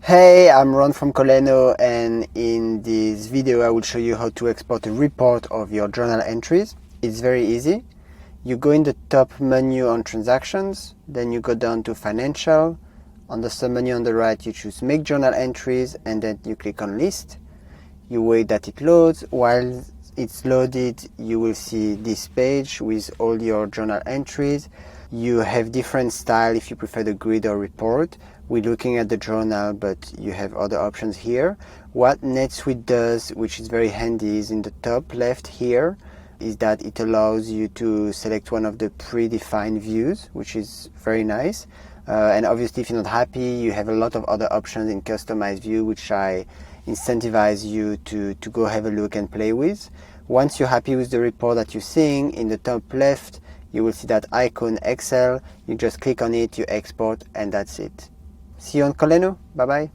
Hey, I'm Ron from Kolleno, and in this video I will show you how to export a report of your journal entries. It's very easy. You go in the top menu on transactions, then you go down to financial. On the sub-menu on the right you choose make journal entries, and then you click on list. You wait that it loads. While it's loaded, you will see this page with all your journal entries. You have different style if you prefer the grid or report. We're looking at the journal, but you have other options here. What NetSuite does, which is very handy, is in the top left here, is that it allows you to select one of the predefined views, which is very nice. And obviously, if you're not happy, you have a lot of other options in customized view, which I incentivize you to go have a look and play with. Once you're happy with the report that you're seeing, in the top left, you will see that icon Excel. You just click on it, you export, and that's it. See you on Kolleno. Bye bye.